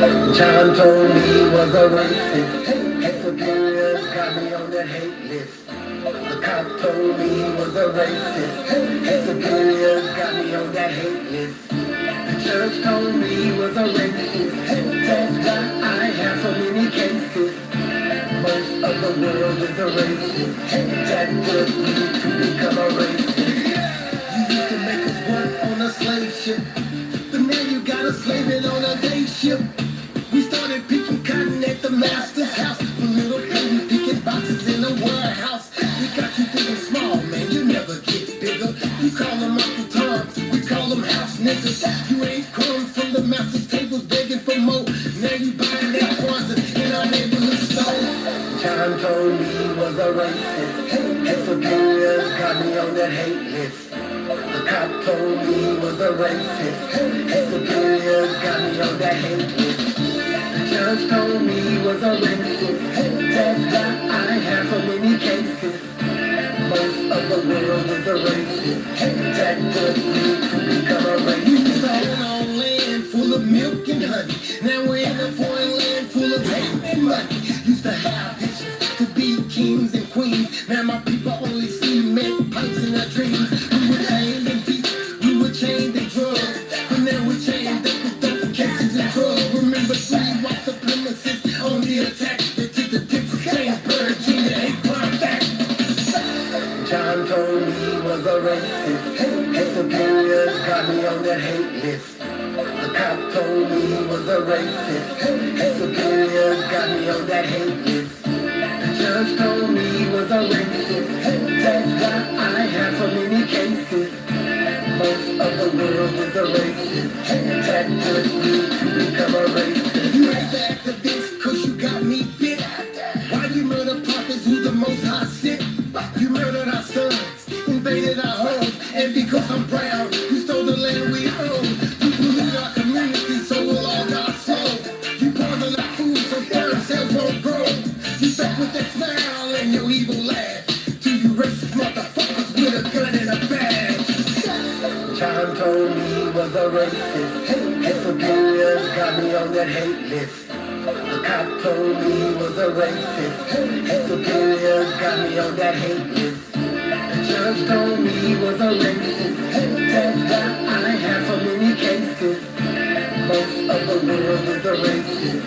John told me he was a racist. His superiors got me on that hate list. The cop told me he was a racist. His superiors got me on that hate list. The church told me he was a racist. That's why I have so many cases. Most of the world is a racist. That just me to become a racist. You used to make us work on a slave ship, but now you got us slaving on a day ship. We started picking cotton at the master's house. A little baby picking boxes in a warehouse. We got you thinking small, man, you never get bigger. You call them Uncle Toms, we call them house niggas. You ain't crumbs from the master's tables begging for more. Now you buying that Kwanzaa in our neighborhood store. John told me he was a racist. His superiors got me on that hate list. The cop told me he was a racist. His superiors got me on that hate list. The judge told me he was a racist. That's why I have so many cases. Most of the world is a racist. That just me to become a racist. We used to own on land full of milk and honey. Now we're in a foreign land full of hate and money. Used to have visions to be kings and queens. Now my people only see men, pipes in their dreams. We were chained and beat, we were chained and drugged. But now we're chained up with dope cases and drugs. Remember 3 white supremacists on the attack. They took the tips of Jamesburg, Virginia, hate crime back. John told me he was a racist. His superiors got me on that hate list. The cop told me he was a racist. His superiors got me on that hate list. The judge told me he was a racist. That's why I have so many cases. Most of the world is a racist. That just me to become a racist. You ain't the activist cause you got me bit. Why you murder prophets who the most high sit? You murdered our sons, invaded our homes, and because I'm proud, you stole the land we own. You polluted our community, so we'll all die slow. You poison our food so sperm cells won't grow. You back with that smile and your evil laugh. To you racist motherfuckers with a gun and a badge. John told me he was a racist. His superiors got me on that hate list. The cop told me he was a racist. His superiors got me on that hate list. The judge told me he was a racist. That's why I have so many cases. Most of the world is a racist.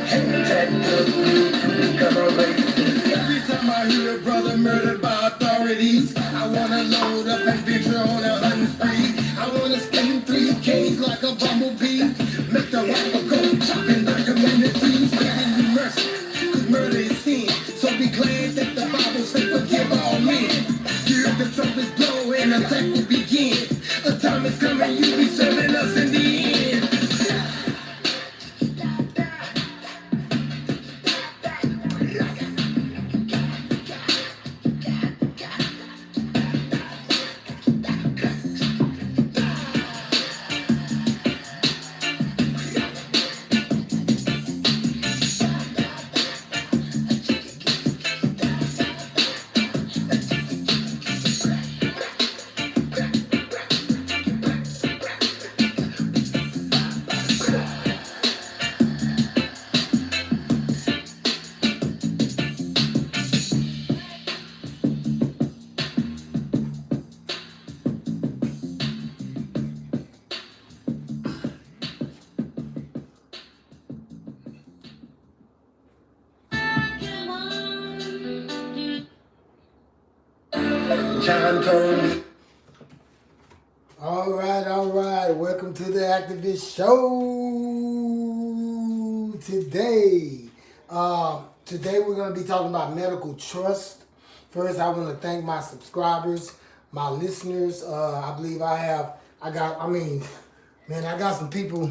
That just me to become a racist. Every time I hear a brother murdered by authorities, I wanna load up and venture on a hunting spree. I wanna spin 3 Ks like a bumblebee. Make the rifle go chopping the communities. Giving you mercy, cause murder is sin. So be glad that the Bible says forgive all men. Hear the trumpets blow and attack will begin. A time is coming, you be serving us in the end. John told me. All right. Welcome to the Activist Show. Today we're going to be talking about medical trust. First, I want to thank my subscribers, my listeners. I believe I got some people.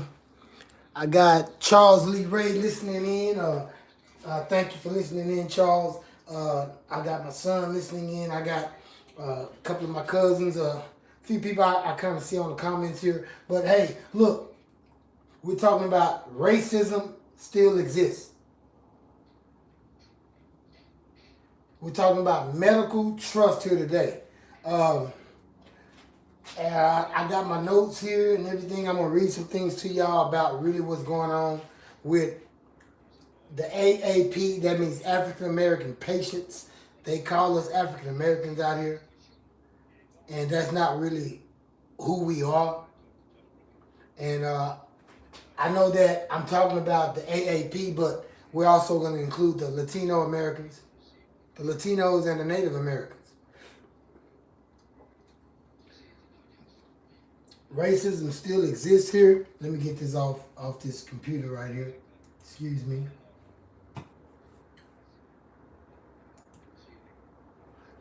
I got Charles Lee Ray listening in. Thank you for listening in, Charles. I got my son listening in. I got a couple of my cousins, a few people I kind of see on the comments here. But hey, look, we're talking about racism still exists. We're talking about medical trust here today. I got my notes here and everything. I'm going to read some things to y'all about really what's going on with the AAP, that means African American Patients. They call us African Americans out here, and that's not really who we are. And I know that I'm talking about the AAP, but we're also going to include the Latino Americans, the Latinos, and the Native Americans. Racism still exists here. Let me get this off this computer right here. Excuse me.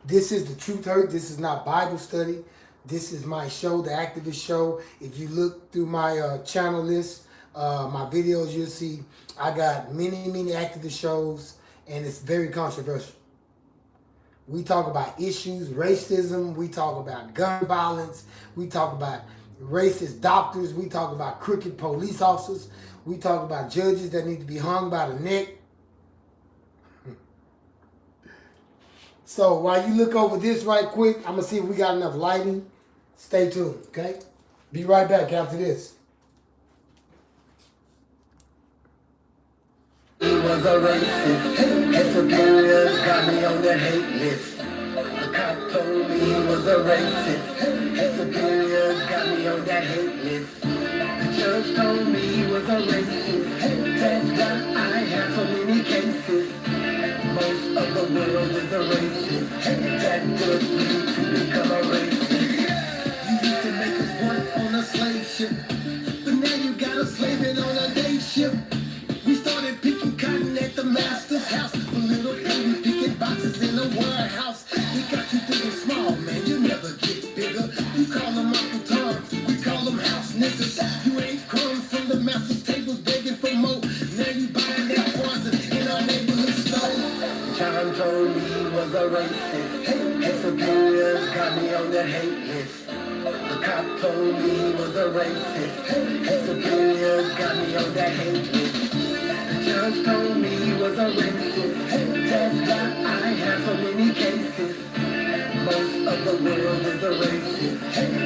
This is the Truth Hurt. This is not Bible study. This is my show, the Activist Show. If you look through my channel list, my videos, you'll see I got many activist shows, and it's very controversial. We talk about issues, racism. We talk about gun violence. We talk about racist doctors. We talk about crooked police officers. We talk about judges that need to be hung by the neck. So while you look over this right quick, I'm going to see if we got enough lighting. Stay tuned, okay? Be right back after this. He was a racist. His superiors got me on the hate list. The cop told me he was a racist. His superiors got me on that hate list. The judge told me he was a racist. That's why I have so many cases. Most of the world is a racist. That does me to become a racist. You used to make us work on a slave ship, but now you got us slaving on a day ship. We started picking cotton at the master's house. For little baby picking boxes in a warehouse. We got you thinking small, man, you never get bigger. You call them Uncle Tom, we call them house niggas. You ain't crumbs from the master's tables begging for more. Now you buying that poison in our neighborhood store. John told me he was a racist. His superiors got me on the hate list. The cop told me he was a racist. His superiors got me on that hate list. The judge told me he was a racist. That's why I have so many cases. Most of the world is a racist.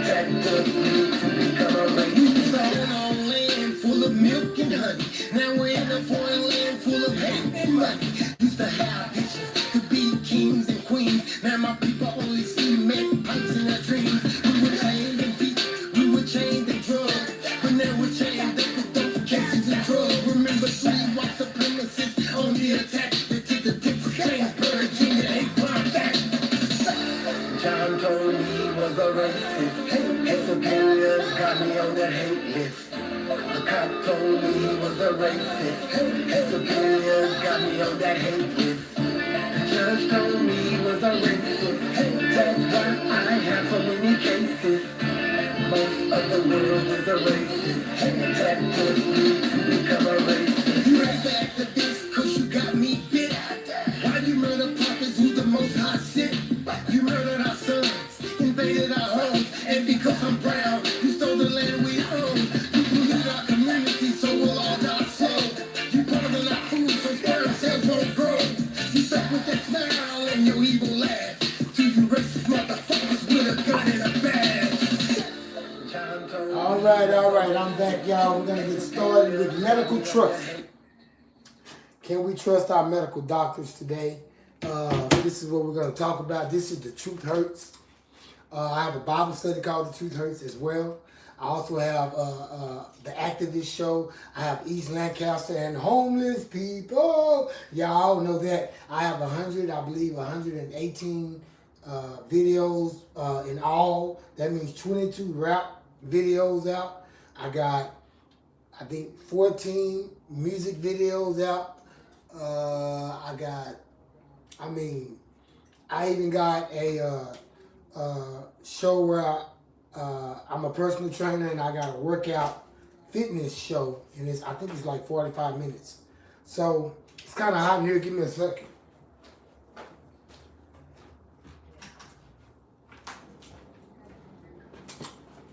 That does me to become a racist. We started on land full of milk and honey. Now we're in a foreign land full of hate and money. Used to have bitches to be kings and queens. Now my people only see men pipes in their dreams. We were chained and beat, we were chained and drugged. But now we're chained up with dope cases and drugs. Remember 3 white supremacists on the attack. They took the tips of Jamesburg, Virginia, hate crime back. John told me he was a racist. His superiors got me on the hate list. The cop told me he was a racist. His superiors got me on that hate list. The judge told me he was a racist. That's why I have so many cases. Most of the world is a racist. That does me to become a racist. You ain't the activist cause you got me bit. Why you murder prophets who the most high sent? You murdered our sons, invaded our homes, and because I'm brown, you stole the land we own. You polluted our community, so we'll all die slow. You poison our food so sperm cells won't grow. You stuck with that smile and your evil laugh. To you racist motherfuckers with a gun and a badge. All right, I'm back, y'all. We're going to get started with medical trust. Can we trust our medical doctors today? This is what we're going to talk about. This is the Truth Hurts. I have a Bible study called The Truth Hurts as well. I also have the Activist Show. I have East Lancaster and homeless people. Y'all know that. I have 118 videos in all. That means 22 rap videos out. I got, I think, 14 music videos out. I even got a show where I'm a personal trainer and I got a workout fitness show, and I think it's like 45 minutes. So it's kind of hot in here. Give me a second.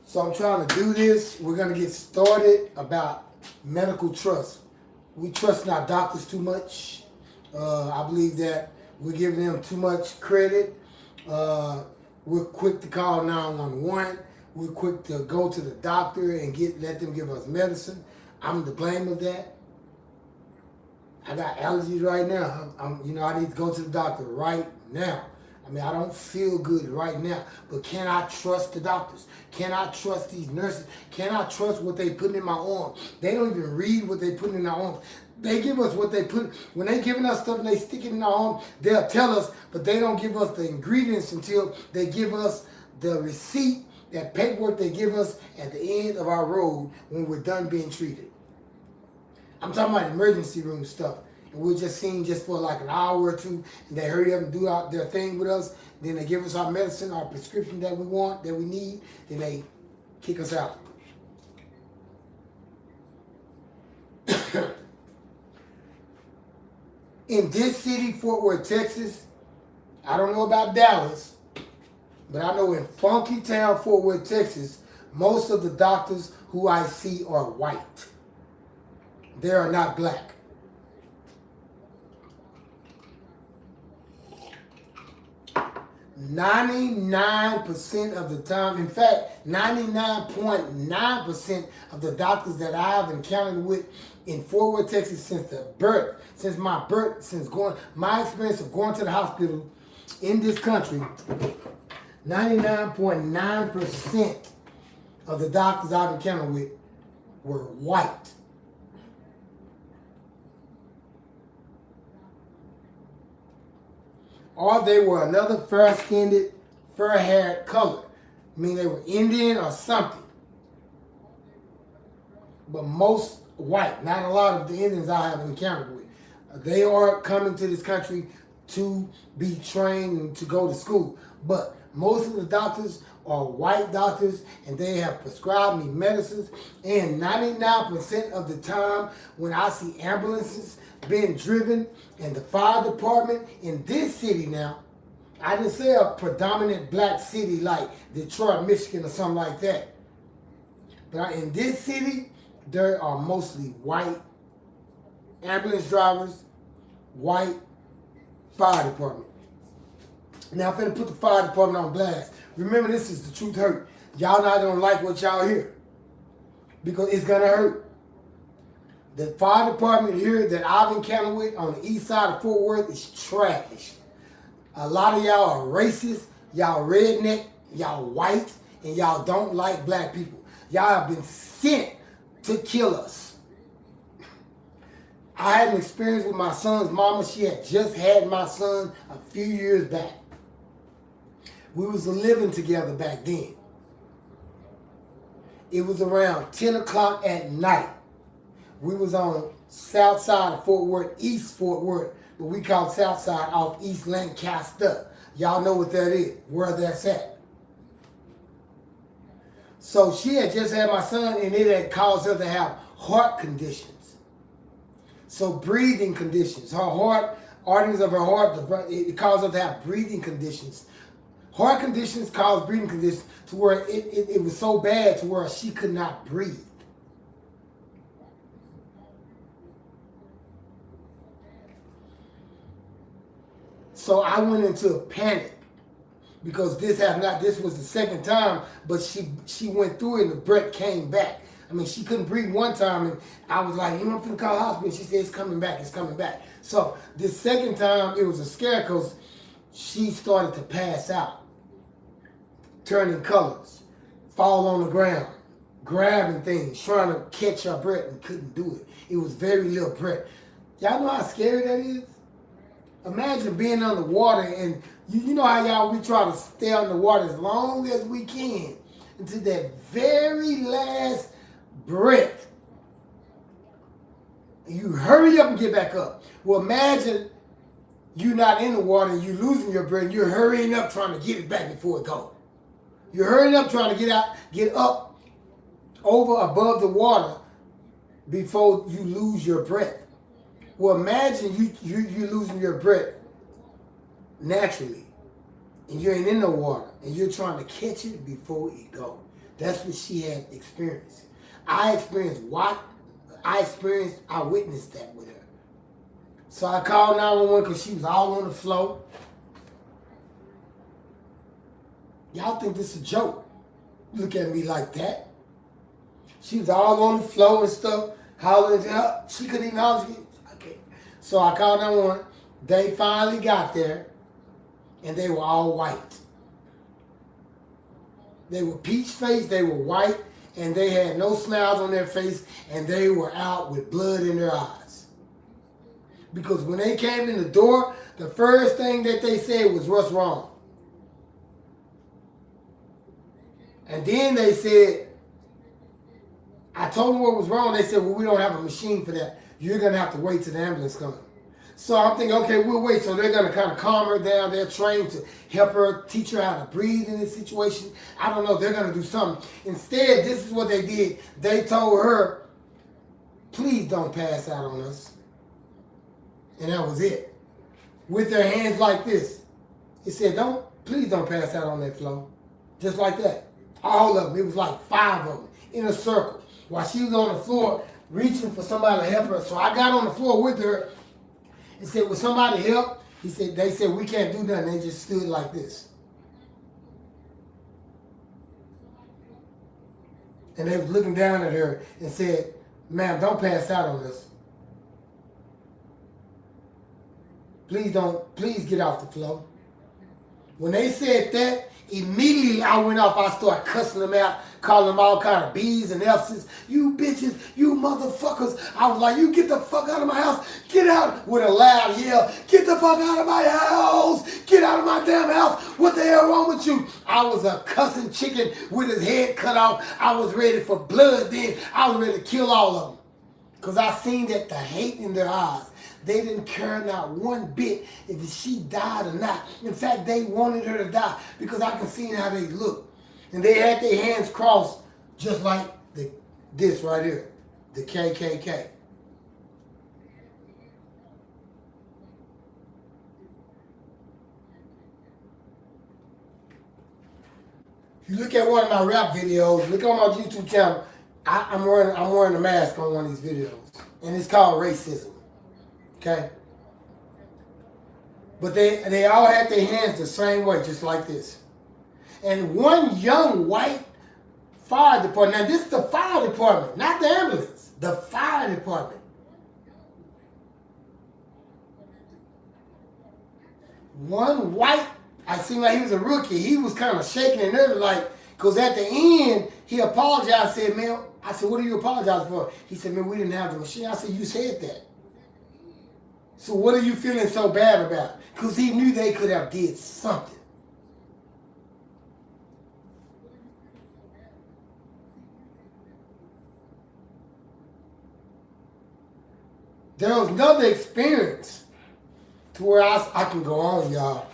So I'm trying to do this. We're going to get started about medical trust. We trust in our doctors too much. I believe that we're giving them too much credit. We're quick to call 911. We're quick to go to the doctor and let them give us medicine. I'm to blame of that. I got allergies right now. I need to go to the doctor right now. I mean, I don't feel good right now. But can I trust the doctors? Can I trust these nurses? Can I trust what they put in my arm? They don't even read what they put in our arms. They give us what they put. When they giving us stuff and they stick it in our arm, they'll tell us, but they don't give us the ingredients until they give us the receipt, that paperwork they give us at the end of our road when we're done being treated. I'm talking about emergency room stuff. And we're just seen just for like an hour or two, and they hurry up and do out their thing with us. Then they give us our medicine, our prescription that we want, that we need. Then they kick us out. In this city, Fort Worth, Texas, I don't know about Dallas, but I know in funky town, Fort Worth, Texas, most of the doctors who I see are white. They are not black. 99% of the time, in fact, 99.9% of the doctors that I have encountered with in Fort Worth, Texas since my experience of going to the hospital in this country, 99.9% of the doctors I've encountered with were white. Or they were another fair-skinned, fair-haired color. I mean, they were Indian or something. But most white, not a lot of the Indians I have encountered with. They are coming to this country to be trained and to go to school. But most of the doctors are white doctors, and they have prescribed me medicines. And 99% of the time when I see ambulances being driven and the fire department in this city now, I didn't say a predominant black city like Detroit, Michigan or something like that. But in this city, there are mostly white ambulance drivers, white fire department. Now I'm finna put the fire department on blast. Remember, this is the truth hurt. Y'all not gonna like what y'all hear, because it's gonna hurt. The fire department here that I've encountered with on the east side of Fort Worth is trash. A lot of y'all are racist, y'all redneck, y'all white, and y'all don't like black people. Y'all have been sent to kill us. I had an experience with my son's mama. She had just had my son a few years back. We was living together back then. It was around 10 o'clock at night. We was on south side of Fort Worth, East Fort Worth, but we call south side off East Lancaster. Y'all know what that is, where that's at. So she had just had my son, and it had caused her to have heart conditions. So breathing conditions. Her heart, arteries of her heart, it caused her to have breathing conditions. Heart conditions cause breathing conditions to where it was so bad to where she could not breathe. So I went into a panic because this was the second time, but she went through it and the breath came back. I mean, she couldn't breathe one time, and I was like, I'm finna call the hospital. She said, it's coming back. So this second time, it was a scare because she started to pass out, turning colors, fall on the ground, grabbing things, trying to catch her breath and couldn't do it. It was very little breath. Y'all know how scary that is? Imagine being underwater, and you know how we try to stay underwater as long as we can until that very last breath. And you hurry up and get back up. Well, imagine you're not in the water and you're losing your breath, and you're hurrying up trying to get it back before it goes. You're hurrying up trying to get up over above the water before you lose your breath. Well, imagine you losing your breath naturally, and you ain't in the water, and you're trying to catch it before it goes. That's what she had experienced. I witnessed that with her. So I called 911 because she was all on the floor. Y'all think this is a joke? Look at me like that. She was all on the floor and stuff, hollering. She couldn't even holler. Okay. So I called 911. They finally got there, and they were all white. They were peach-faced, they were white, and they had no smiles on their face, and they were out with blood in their eyes. Because when they came in the door, the first thing that they said was, "What's wrong?" And then they said, I told them what was wrong. They said, "Well, we don't have a machine for that. You're going to have to wait till the ambulance comes." So I'm thinking, okay, we'll wait. So they're going to kind of calm her down. They're trained to help her, teach her how to breathe in this situation. I don't know. They're going to do something. Instead, this is what they did. They told her, "Please don't pass out on us." And that was it. With their hands like this. It said, please don't pass out on that floor. Just like that. All of them. It was like 5 of them in a circle. While she was on the floor reaching for somebody to help her. So I got on the floor with her and said, "Will somebody help?" They said, "We can't do nothing." They just stood like this. And they was looking down at her and said, "Ma'am, don't pass out on us. Please get off the floor." When they said that, immediately I went off. I started cussing them out, calling them all kind of B's and F's. "You bitches, you motherfuckers." I was like, "You get the fuck out of my house. Get out," with a loud yell. "Get the fuck out of my house. Get out of my damn house. What the hell wrong with you?" I was a cussing chicken with his head cut off. I was ready for blood then. I was ready to kill all of them. Because I seen that the hate in their eyes. They didn't care not one bit if she died or not. In fact, they wanted her to die because I can see how they look. And they had their hands crossed just like this right here, the KKK. If you look at one of my rap videos, look on my YouTube channel, I'm wearing a mask on one of these videos. And it's called racism. Okay? But they all had their hands the same way, just like this. And one young white fire department, now this is the fire department, not the ambulance, the fire department. One white, I seemed like he was a rookie. He was kind of shaking and nervous, like, because at the end, he apologized, said, "Man," I said, "What are you apologizing for?" He said, "Man, we didn't have the machine." I said, "You said that. So what are you feeling so bad about?" Because he knew they could have did something. There was another experience to where I can go on, y'all.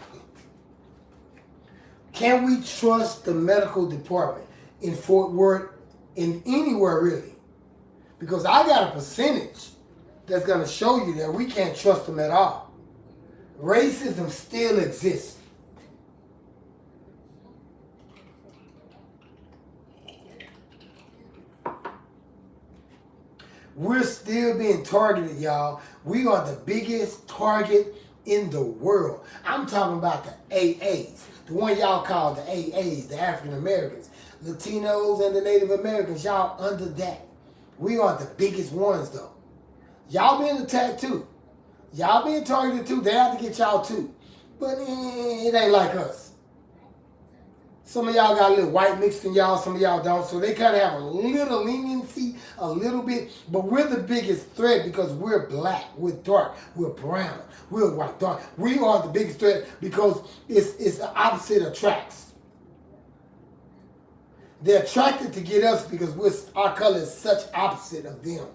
Can we trust the medical department in Fort Worth, in anywhere really? Because I got a percentage that's going to show you that we can't trust them at all. Racism still exists. We're still being targeted, y'all. We are the biggest target in the world. I'm talking about the AAs. The one y'all call the AAs, the African Americans. Latinos and the Native Americans, y'all under that. We are the biggest ones though. Y'all being attacked too. Y'all being targeted too. They have to get y'all too. But it ain't like us. Some of y'all got a little white mixed in y'all, some of y'all don't. So they kind of have a little leniency, a little bit. But we're the biggest threat because we're black, we're dark, we're brown, we're white, dark. We are the biggest threat because it's the opposite attracts. They're attracted to get us because our color is such opposite of them.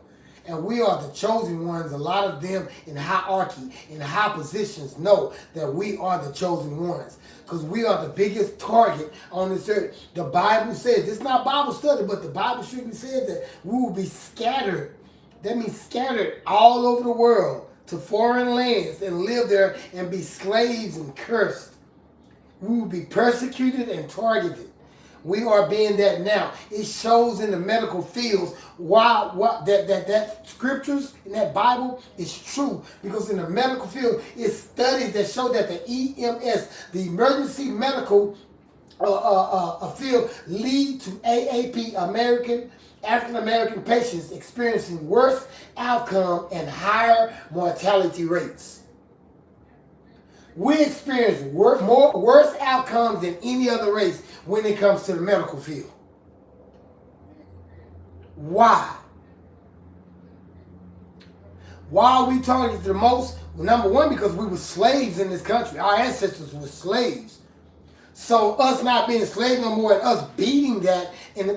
And we are the chosen ones. A lot of them in hierarchy, in high positions, know that we are the chosen ones. Because we are the biggest target on this earth. The Bible says, it's not Bible study, but the Bible strictly says that we will be scattered. That means scattered all over the world to foreign lands and live there and be slaves and cursed. We will be persecuted and targeted. We are being that now. It shows in the medical fields why that scriptures in that Bible is true. Because in the medical field, it's studies that show that the EMS, the emergency medical field, lead to AAP, American African American patients experiencing worse outcome and higher mortality rates. We experience worse outcomes than any other race when it comes to the medical field. Why? Why are we targeted the most? Well, number one, because we were slaves in this country. Our ancestors were slaves. So us not being slaves no more and us beating that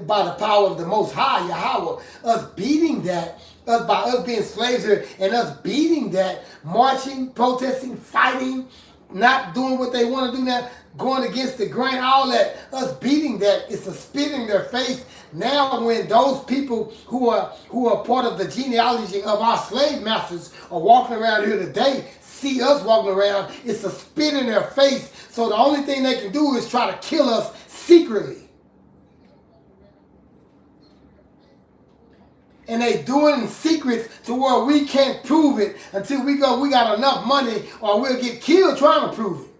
by the power of the Most High, Yahweh, us beating that, by us being slaves here and us beating that, marching, protesting, fighting, not doing what they want to do now, going against the grain, all that, us beating that, it's a spit in their face. Now when those people who are part of the genealogy of our slave masters are walking around here today, see us walking around, it's a spit in their face. So the only thing they can do is try to kill us secretly. And they do it in secrets to where we can't prove it until we got enough money or we'll get killed trying to prove it.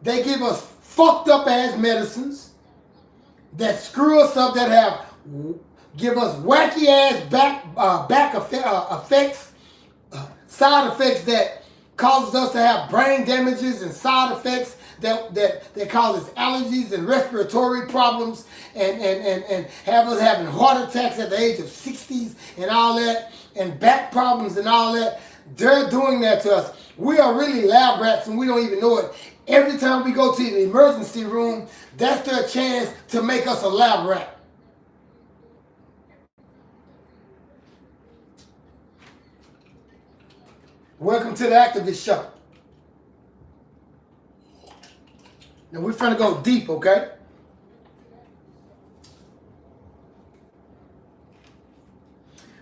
They give us fucked up ass medicines that screw us up, that give us wacky ass back effects, side effects that causes us to have brain damages and side effects that causes allergies and respiratory problems and have us having heart attacks at the age of 60s and all that, and back problems and all that. They're doing that to us. We are really lab rats and we don't even know it. Every time we go to the emergency room, that's their chance to make us a lab rat. Welcome to the Activist Show. Now we're trying to go deep, okay?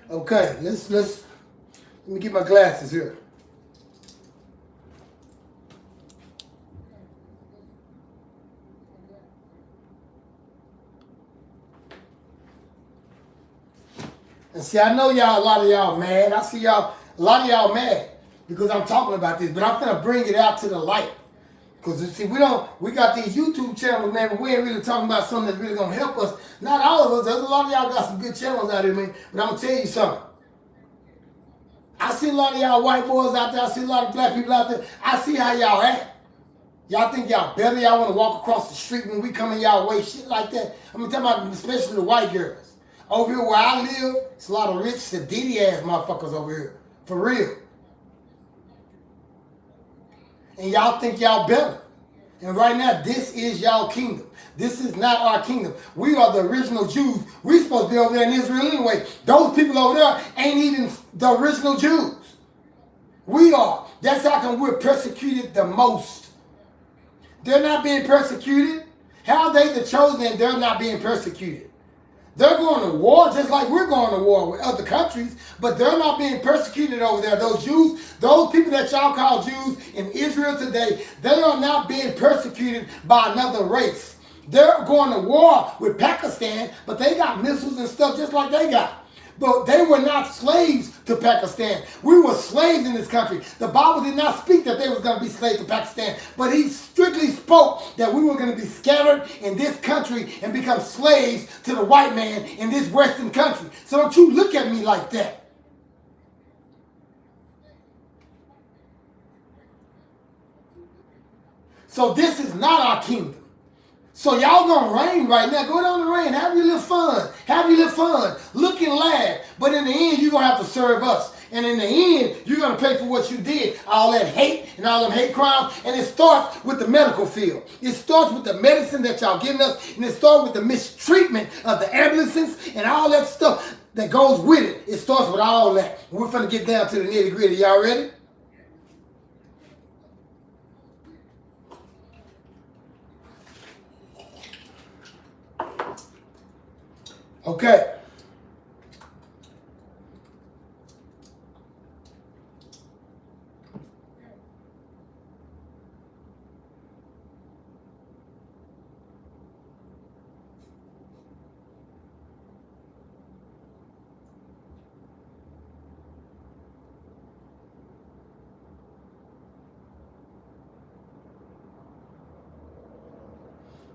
Okay, let me get my glasses here. And see, I know y'all, a lot of y'all mad. I see y'all, a lot of y'all mad because I'm talking about this, but I'm gonna bring it out to the light. Because you see, we got these YouTube channels, man, but we ain't really talking about something that's really gonna help us. Not all of us. There's a lot of y'all got some good channels out here, man. But I'm gonna tell you something. I see a lot of y'all white boys out there. I see a lot of black people out there. I see how y'all act. Y'all think y'all better. Y'all want to walk across the street when we come in y'all way, shit like that. I'm talking about especially the white girls. Over here where I live, it's a lot of rich, sedity ass motherfuckers over here. For real. And y'all think y'all better. And right now, this is y'all kingdom. This is not our kingdom. We are the original Jews. We're supposed to be over there in Israel anyway. Those people over there ain't even the original Jews. We are. That's how come we're persecuted the most. They're not being persecuted. How are they the chosen and they're not being persecuted? They're going to war just like we're going to war with other countries, but they're not being persecuted over there. Those Jews, those people that y'all call Jews in Israel today, they are not being persecuted by another race. They're going to war with Pakistan, but they got missiles and stuff just like they got. But they were not slaves to Pakistan. We were slaves in this country. The Bible did not speak that they was going to be slaves to Pakistan, but he strictly spoke that we were going to be scattered in this country and become slaves to the white man in this Western country. So don't you look at me like that. So this is not our kingdom. So y'all gonna reign right now. Go down the reign. Have your little fun. Have your little fun. Look and laugh. But in the end, you're gonna have to serve us. And in the end, you're gonna pay for what you did. All that hate and all them hate crimes. And it starts with the medical field. It starts with the medicine that y'all giving us. And it starts with the mistreatment of the ambulances and all that stuff that goes with it. It starts with all that. We're finna get down to the nitty gritty. Y'all ready? Okay.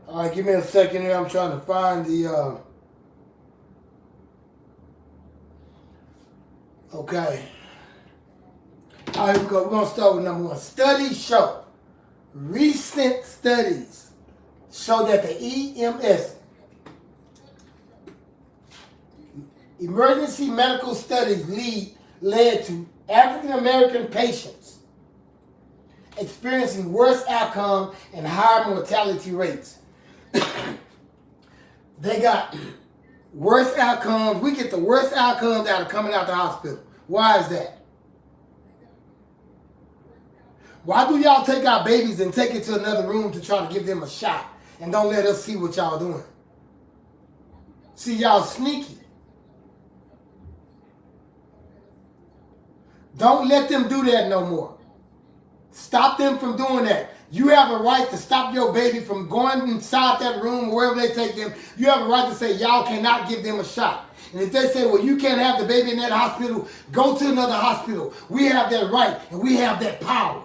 All right, give me a second here. I'm trying to find the Okay. All right, here we go. We're going to start with number one. Studies show. Recent studies show that the EMS, emergency medical studies, led to African American patients experiencing worse outcome and higher mortality rates. They got worse outcomes. We get the worst outcomes that are coming out the hospital. Why is that? Why do y'all take our babies and take it to another room to try to give them a shot and don't let us see what y'all doing? See, y'all sneaky. Don't let them do that no more. Stop them from doing that. You have a right to stop your baby from going inside that room or wherever they take them. You have a right to say, y'all cannot give them a shot. And if they say, well, you can't have the baby in that hospital, go to another hospital. We have that right and we have that power.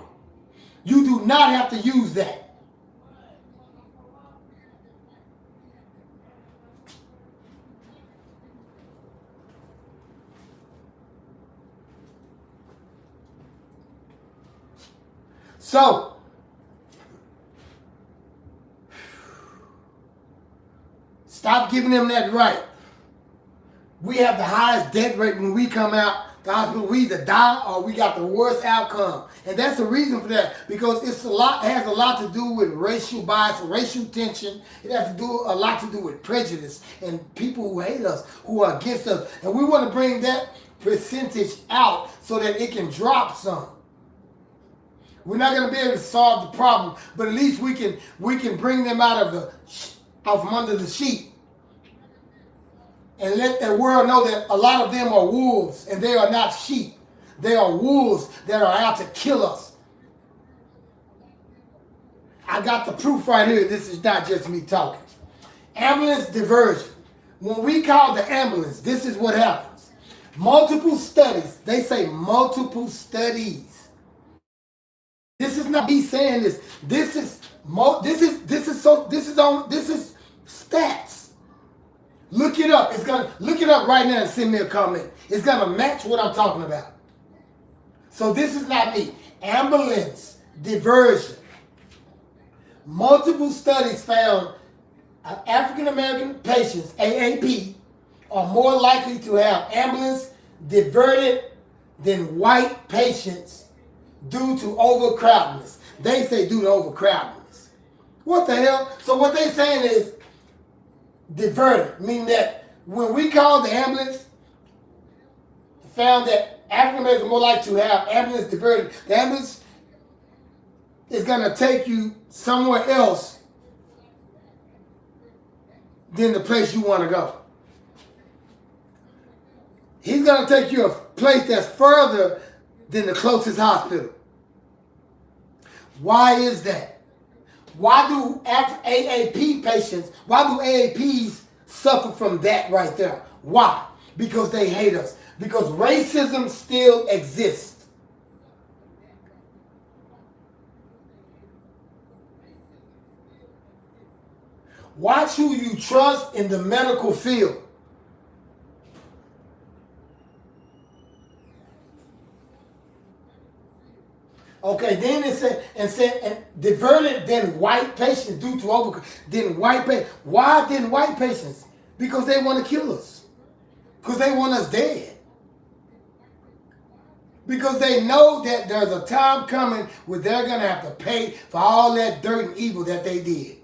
You do not have to use that. So, stop giving them that right. We have the highest death rate when we come out the hospital. We either die or we got the worst outcome. And that's the reason for that, because it has a lot to do with racial bias, racial tension. It has a lot to do with prejudice and people who hate us, who are against us. And we want to bring that percentage out so that it can drop some. We're not going to be able to solve the problem, but at least we can bring them out from under the sheet and let the world know that a lot of them are wolves and they are not sheep. They are wolves that are out to kill us. I got the proof right here. This is not just me talking. Ambulance diversion. When we call the ambulance, this is what happens. Multiple studies. They say multiple studies. This is not me saying this. This is stats. Look it up. Look it up right now and send me a comment. It's gonna match what I'm talking about. So this is not me. Ambulance diversion. Multiple studies found African American patients, AAP, are more likely to have ambulance diverted than white patients due to overcrowdedness. They say due to overcrowdedness. What the hell? So what they're saying is diverted, meaning that when we called the ambulance, found that African Americans are more likely to have ambulance diverted. The ambulance is going to take you somewhere else than the place you want to go. He's going to take you a place that's further than the closest hospital. Why is that? Why do AAP patients, why do AAPs suffer from that right there? Why? Because they hate us. Because racism still exists. Watch who you trust in the medical field. Okay, then it said diverted than white patients due to white patients. Why didn't white patients? Because they want to kill us. Because they want us dead. Because they know that there's a time coming where they're going to have to pay for all that dirt and evil that they did.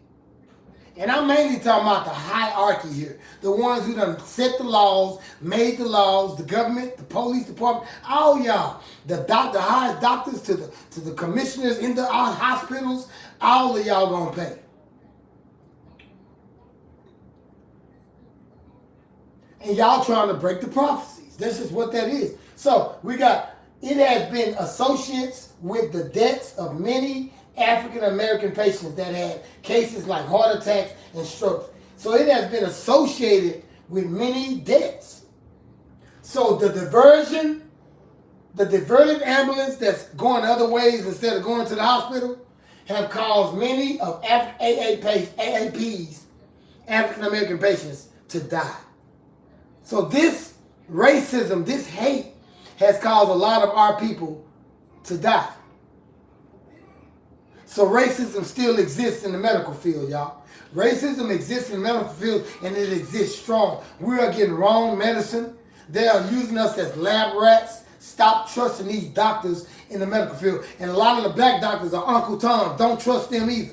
And I'm mainly talking about the hierarchy here. The ones who done set the laws, made the laws, the government, the police department, all y'all. The highest doctors to the commissioners in the hospitals, all of y'all gonna pay. And y'all trying to break the prophecies. This is what that is. So it has been associates with the deaths of many African American patients that had cases like heart attacks and strokes. So it has been associated with many deaths. So the diverted ambulance that's going other ways instead of going to the hospital have caused many of AAP's African American patients to die. So this racism, this hate, has caused a lot of our people to die. So racism still exists in the medical field, y'all. Racism exists in the medical field, and it exists strong. We are getting wrong medicine. They are using us as lab rats. Stop trusting these doctors in the medical field. And a lot of the black doctors are Uncle Toms. Don't trust them either.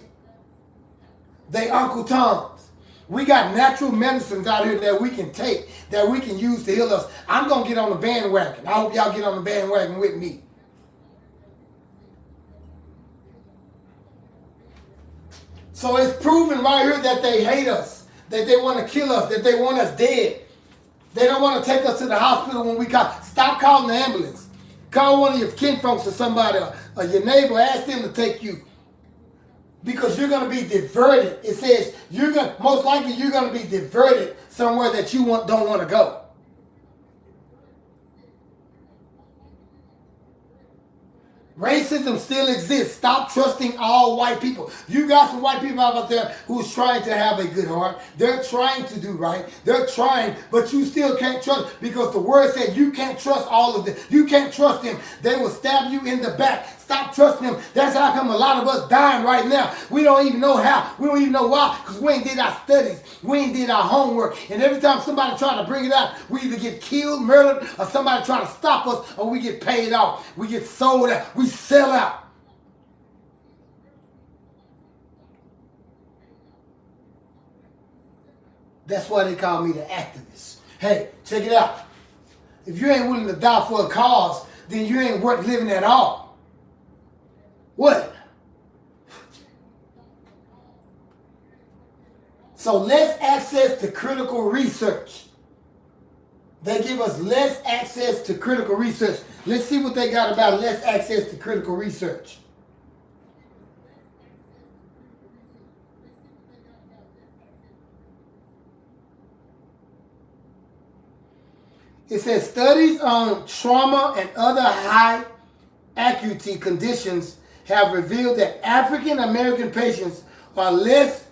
They Uncle Toms. We got natural medicines out here that we can take, that we can use to heal us. I'm going to get on the bandwagon. I hope y'all get on the bandwagon with me. So it's proven right here that they hate us, that they want to kill us, that they want us dead. They don't want to take us to the hospital when we call. Stop calling the ambulance. Call one of your kinfolks or somebody or your neighbor. Ask them to take you. Because you're going to be diverted. It says most likely you're going to be diverted somewhere that you don't want to go. Racism still exists. Stop trusting all white people. You got some white people out there who's trying to have a good heart. They're trying to do right. They're trying, but you still can't trust because the word said you can't trust all of them. You can't trust them. They will stab you in the back. Stop trusting them. That's how come a lot of us dying right now. We don't even know how. We don't even know why because we ain't did our studies. We ain't did our homework. And every time somebody try to bring it out, we either get killed, murdered, or somebody try to stop us, or we get paid off. We get sold out. We sell out. That's why they call me the activist. Hey, check it out. If you ain't willing to die for a cause, then you ain't worth living at all. What? So less access to critical research. They give us less access to critical research. Let's see what they got about less access to critical research. It says studies on trauma and other high acuity conditions have revealed that African American patients are less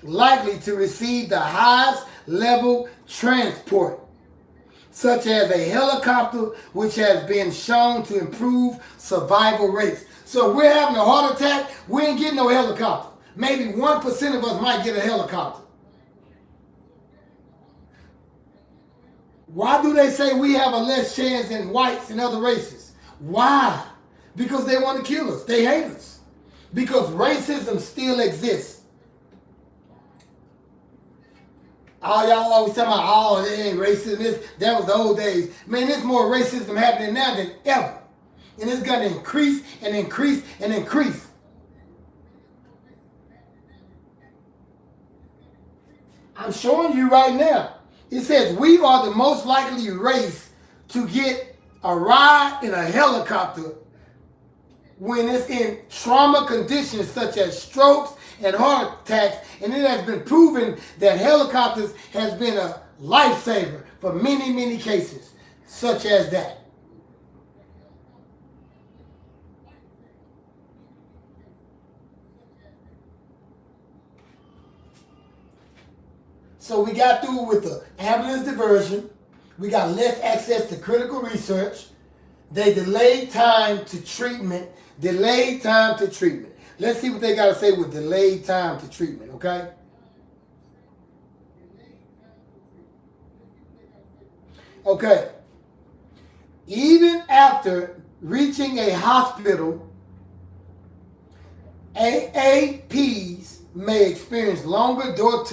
likely to receive the highest level transport, such as a helicopter, which has been shown to improve survival rates. So if we're having a heart attack, we ain't getting no helicopter. Maybe 1% of us might get a helicopter. Why do they say we have a less chance than whites and other races? Why? Because they want to kill us. They hate us. Because racism still exists. All y'all always talking about, oh, they ain't racism. That was the old days. Man, there's more racism happening now than ever. And it's going to increase and increase and increase. I'm showing you right now. It says we are the most likely race to get a ride in a helicopter when it's in trauma conditions such as strokes and heart attacks, and it has been proven that helicopters has been a lifesaver for many, many cases, such as that. So we got through with the ambulance diversion. We got less access to critical research. They delayed time to treatment. Delayed time to treatment. Let's see what they got to say with delayed time to treatment, okay? Okay. Even after reaching a hospital, AAPs may experience longer door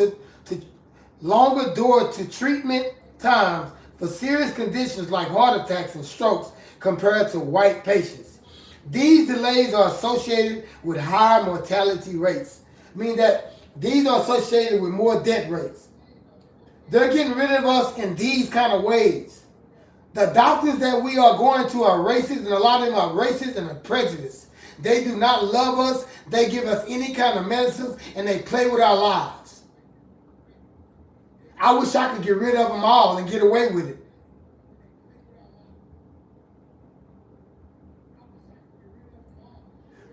to treatment times for serious conditions like heart attacks and strokes compared to white patients. These delays are associated with higher mortality rates, meaning that these are associated with more death rates. They're getting rid of us in these kind of ways. The doctors that we are going to are racist, and a lot of them are racist and are prejudiced. They do not love us. They give us any kind of medicines, and they play with our lives. I wish I could get rid of them all and get away with it.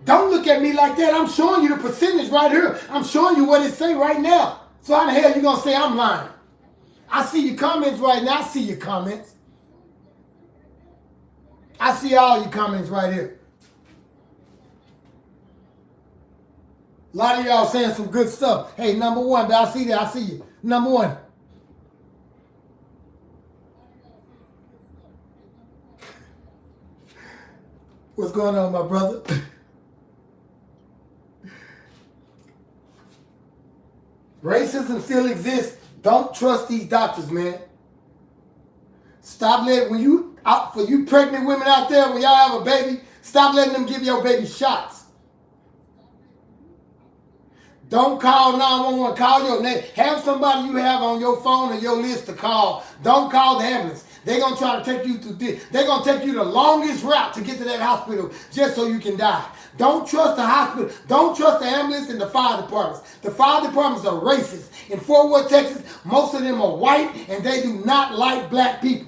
Don't look at me like that. I'm showing you the percentage right here. I'm showing you what it say right now. So how the hell you going to say I'm lying? I see your comments right now. I see your comments. I see all your comments right here. A lot of y'all saying some good stuff. Hey, number one, I see that. I see you. Number one. What's going on, my brother? Racism still exists. Don't trust these doctors, man. Stop letting, for you pregnant women out there, when y'all have a baby, stop letting them give your baby shots. Don't call 911. Call your name. Have somebody you have on your phone or your list to call. Don't call the ambulance. They're going to try to take you to this. They're going to take you the longest route to get to that hospital just so you can die. Don't trust the hospital. Don't trust the ambulance and the fire departments. The fire departments are racist. In Fort Worth, Texas, most of them are white and they do not like black people.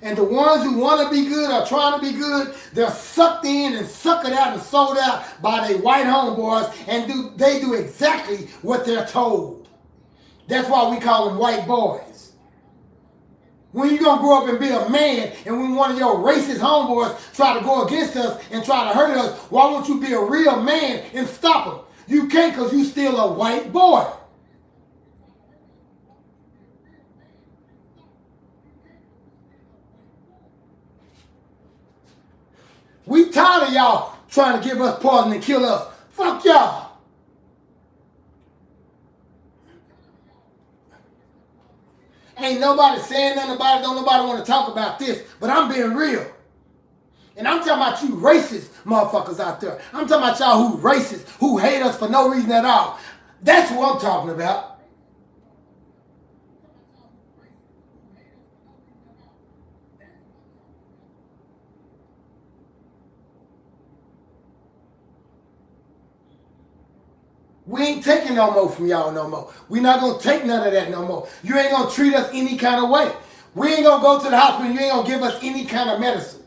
And the ones who want to be good or trying to be good, they're sucked in and suckered out and sold out by their white homeboys, and they do exactly what they're told. That's why we call them white boys. When you going to grow up and be a man, and when one of your racist homeboys try to go against us and try to hurt us, why won't you be a real man and stop them? You can't, because you still a white boy. We tired of y'all trying to give us poison and kill us. Fuck y'all. Ain't nobody saying nothing about it. Don't nobody want to talk about this. But I'm being real. And I'm talking about you racist motherfuckers out there. I'm talking about y'all who racist, who hate us for no reason at all. That's what I'm talking about. We ain't taking no more from y'all no more. We not going to take none of that no more. You ain't going to treat us any kind of way. We ain't going to go to the hospital. You ain't going to give us any kind of medicine.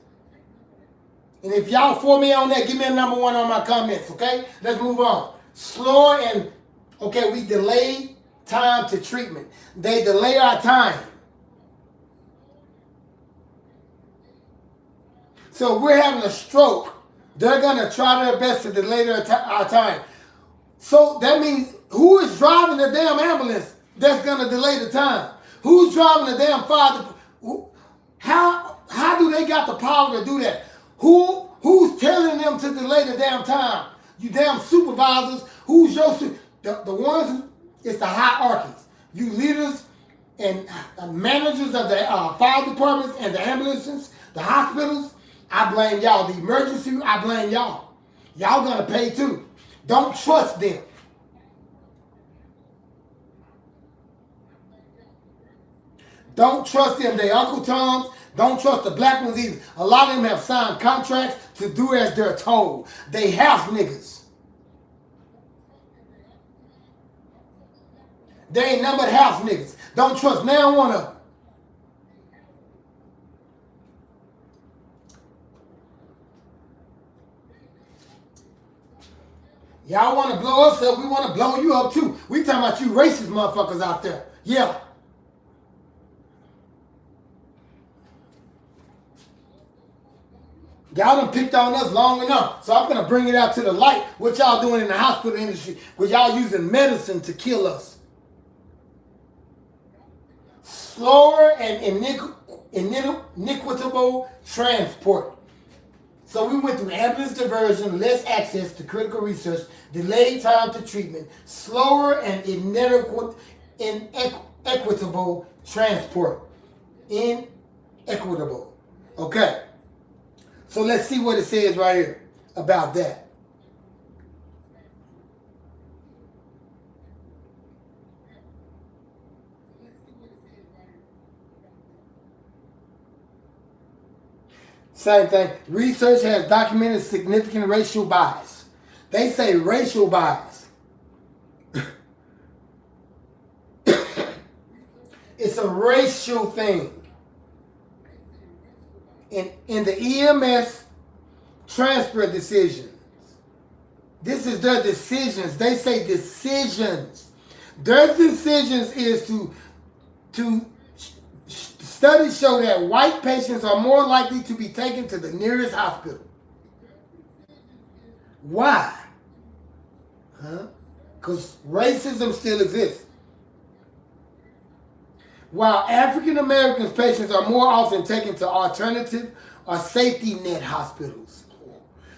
And if y'all for me on that, give me a number one on my comments, okay? Let's move on. Slower and, okay, we delay time to treatment. They delay our time. So if we're having a stroke, they're going to try their best to delay our time. So that means who is driving the damn ambulance that's going to delay the time? Who's driving the damn fire? How do they got the power to do that? Who's telling them to delay the damn time? You damn supervisors. Who's your the ones who, it's the hierarchies. You leaders and managers of the fire departments and the ambulances, the hospitals. I blame y'all. The emergency, I blame y'all. Y'all gonna pay too. Don't trust them. Don't trust them. They Uncle Toms. Don't trust the black ones either. A lot of them have signed contracts to do as they're told. They house niggas. They ain't nothing but house niggas. Don't trust now one of them. Y'all want to blow us up, we want to blow you up too. We talking about you racist motherfuckers out there. Yeah. Y'all done picked on us long enough. So I'm going to bring it out to the light what y'all doing in the hospital industry, where y'all using medicine to kill us. Slower and inequitable transport. So we went through ambulance diversion, less access to critical research, delayed time to treatment, slower and inequitable transport. Inequitable. Okay. So let's see what it says right here about that. Same thing. Research has documented significant racial bias. They say racial bias. It's a racial thing. In the EMS transfer decisions. This is their decisions. They say decisions. Their decisions is to studies show that white patients are more likely to be taken to the nearest hospital. Why? Huh? Because racism still exists. While African American patients are more often taken to alternative or safety net hospitals,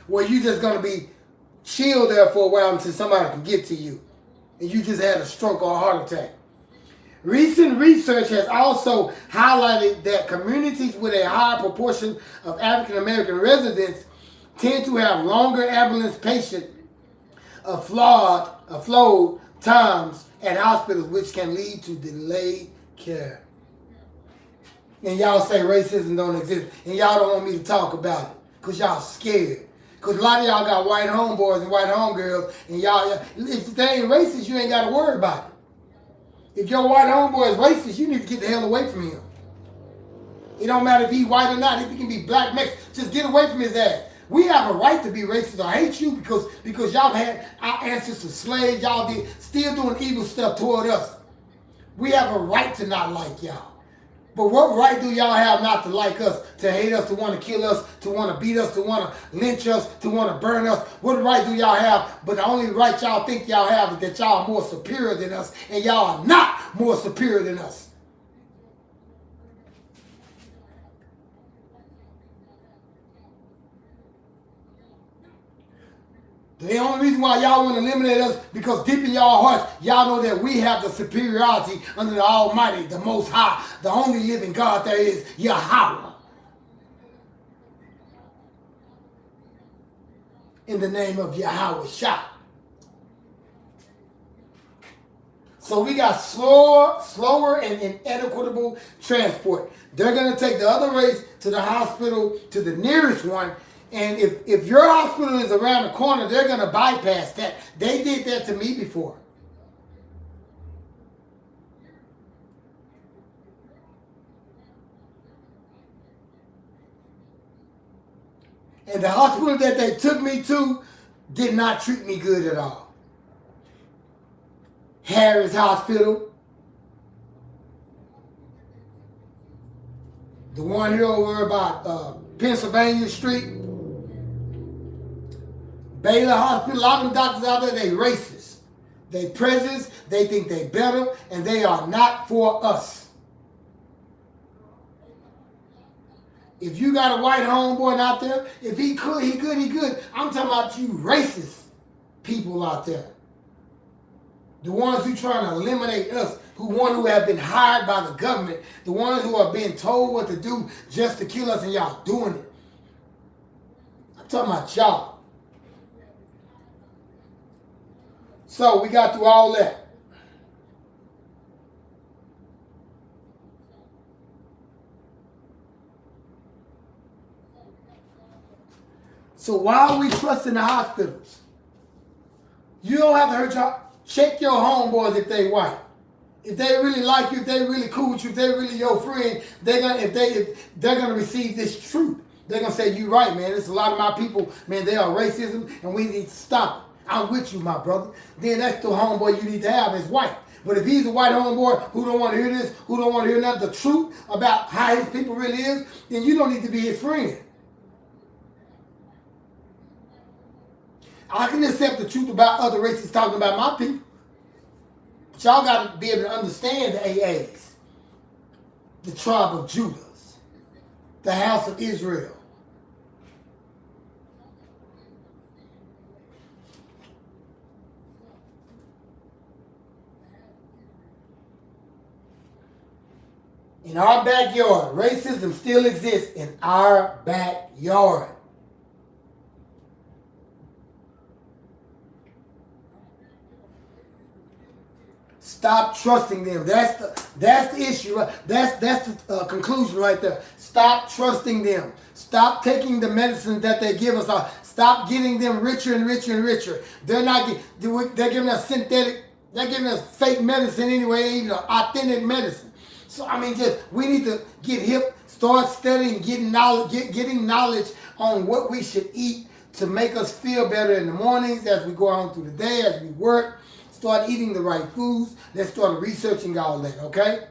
where you're just going to be chilled there for a while until somebody can get to you, and you just had a stroke or a heart attack. Recent research has also highlighted that communities with a higher proportion of African American residents tend to have longer ambulance patient afloat times at hospitals, which can lead to delayed care. And y'all say racism don't exist, and y'all don't want me to talk about it because y'all scared. Because a lot of y'all got white homeboys and white homegirls, and y'all, if they ain't racist, you ain't got to worry about it. If your white homeboy is racist, you need to get the hell away from him. It don't matter if he's white or not. If he can be black, Mexican, just get away from his ass. We have a right to be racist or hate you because y'all had our ancestors slaves. Y'all still doing evil stuff toward us. We have a right to not like y'all. But what right do y'all have not to like us, to hate us, to want to kill us, to want to beat us, to want to lynch us, to want to burn us? What right do y'all have? But the only right y'all think y'all have is that y'all are more superior than us, and y'all are not more superior than us. The only reason why y'all want to eliminate us because deep in y'all hearts, y'all know that we have the superiority under the Almighty, the Most High, the only living God there is, Yahweh. In the name of Yahweh Shah. So we got slower and inequitable transport. They're going to take the other race to the hospital, to the nearest one. And if your hospital is around the corner, they're going to bypass that. They did that to me before. And the hospital that they took me to did not treat me good at all. Harris Hospital. The one here over about Pennsylvania Street. Baylor Hospital, a lot of them doctors out there, they racist. They prejudiced, they think they better, and they are not for us. If you got a white homeboy out there, if he could, he good. I'm talking about you racist people out there. The ones who trying to eliminate us, who have been hired by the government, the ones who are being told what to do just to kill us, and y'all doing it. I'm talking about y'all. So we got through all that. So why are we trusting the hospitals? You don't have to hurt y'all. Check your homeboys if they white. If they really like you, if they really cool with you, if they really your friend, they're gonna receive this truth. They're gonna say, you right, man. There's a lot of my people, man, they are racism and we need to stop it. I'm with you, my brother. Then that's the homeboy you need to have is white. But if he's a white homeboy who don't want to hear this, who don't want to hear nothing, the truth about how his people really is, then you don't need to be his friend. I can accept the truth about other races talking about my people. But y'all got to be able to understand the AAs, the tribe of Judah, the house of Israel. In our backyard, racism still exists in our backyard. Stop trusting them. That's the issue. That's the conclusion right there. Stop trusting them. Stop taking the medicine that they give us. Stop getting them richer and richer and richer. They're giving us synthetic. They're giving us fake medicine anyway, even authentic medicine. So I mean, we need to get hip, start studying, getting knowledge on what we should eat to make us feel better in the mornings as we go on through the day, as we work. Start eating the right foods. Let's start researching all that, okay?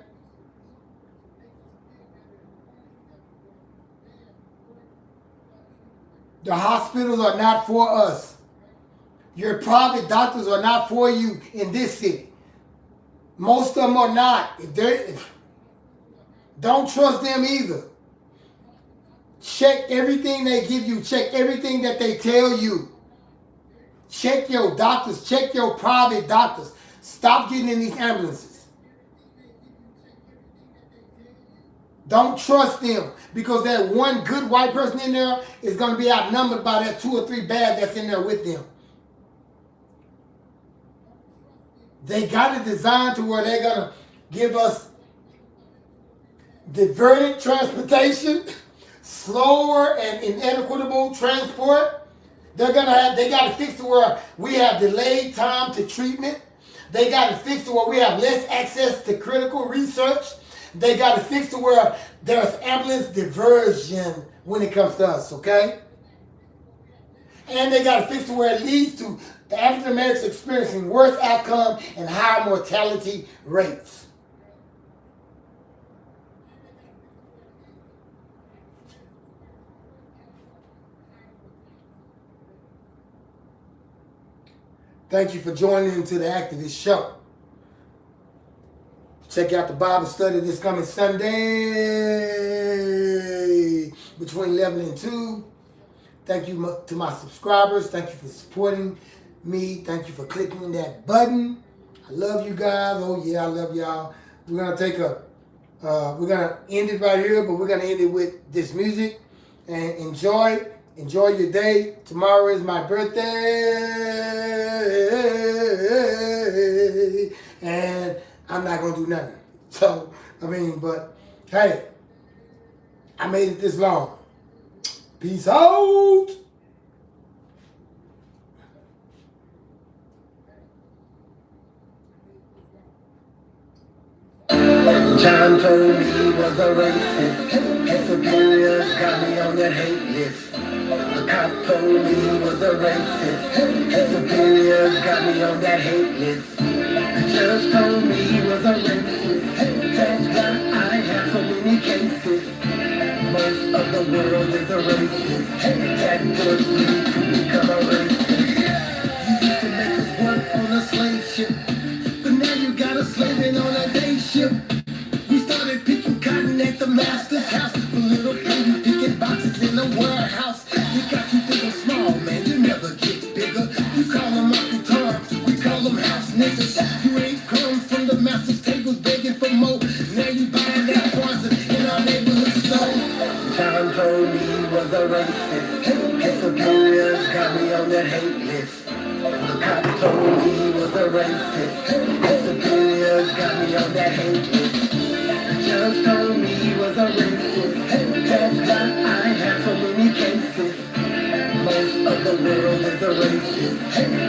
The hospitals are not for us. Your private doctors are not for you in this city. Most of them are not. Don't trust them either. Check everything they give you. Check everything that they tell you. Check your doctors. Check your private doctors. Stop getting in these ambulances. Don't trust them, because that one good white person in there is going to be outnumbered by that 2 or 3 bad that's in there with them. They got it designed to where they're going to give us diverted transportation, slower and inequitable transport. They got to fix to where we have delayed time to treatment. They got to fix to where we have less access to critical research. They got to fix to where there's ambulance diversion when it comes to us, okay? And they got to fix to where it leads to the African Americans experiencing worse outcome and higher mortality rates. Thank you for joining into the Activist Show. Check out the Bible study this coming Sunday between 11 and 2. Thank you to my subscribers. Thank you for supporting me. Thank you for clicking that button. I love you guys. Oh yeah, I love y'all. We're gonna we're gonna end it right here, but we're gonna end it with this music. And enjoy your day. Tomorrow is my birthday, and I'm not gonna do nothing. So but hey, I made it this long. Peace out. John told me he was a racist. His superiors got me on that hate list. The cop told me he was a racist. His superiors got me on that hate list. The judge told me he was a racist. That's why I have so many cases. Most of the world is a racist. That pushed me to become a racist. You used to make us work on a slave ship, but now you got us slaving on a day shift. We started picking cotton at the master's house. A little baby picking boxes in the warehouse. We got you thinking small, man, you never get bigger. You call them Uncle Tom, we call them house niggas. You ain't come from the master's tables begging for more. Now you buying that Kwanzaa in our neighborhood store. John told me he was a racist. His superiors got me on that hate list. The cop told me he was a racist. His superiors got me on that hate list. The judge told me he was a racist. That's why I have so many cases. Most of the world is a racist.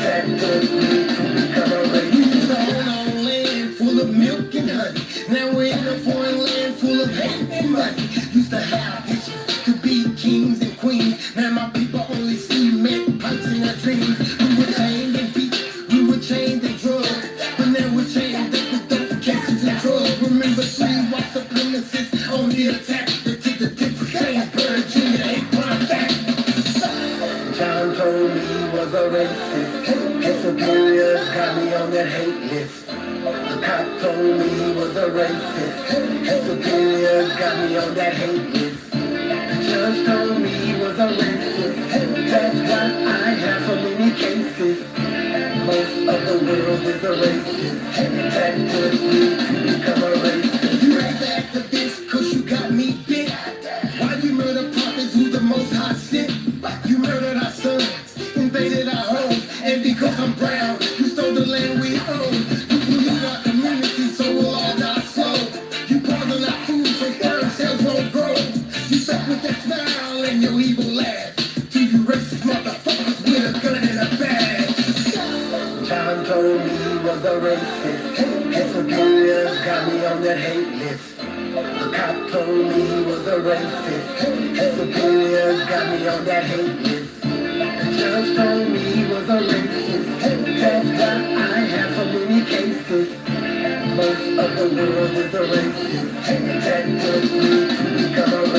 That pushed me to become a racist. We used to own our land full of milk and honey. Now we're in a foreign land full of hate and money. Used to have issues to be kings and queens. Now my people only see men pipes in their dreams. We were chained and beat, we were chained and drugged, but now we're chained up with dope cases and drugs. Remember 3 white supremacists on the attack that took the tip for Jamesburg, Junior, hate crime back. John told me he was a racist. His superiors got me on that hate list. The cop told me he was a racist. His superiors got me on that hate list. The judge told me he was a racist. That's why I have so many cases. Most of the world is a racist. That pushed me to become a racist. You ain't the activist cause you got me bit. Why you murder prophets who the most high sent? You murdered our sons, invaded our homes, and because I'm brown, you stole the land we own. You polluted our community so we'll all die slow. You poison our food so sperm cells won't grow. You stuck with that smile and your evil laugh. To you racist motherfuckers with a gun and a badge. John told me he was a racist. His superiors got me on that hate list. The cop told me he was a racist. His superiors got me on that hate list. The judge told me he was a racist. That's why I have so many cases. Most of the world is a racist. That just me to become a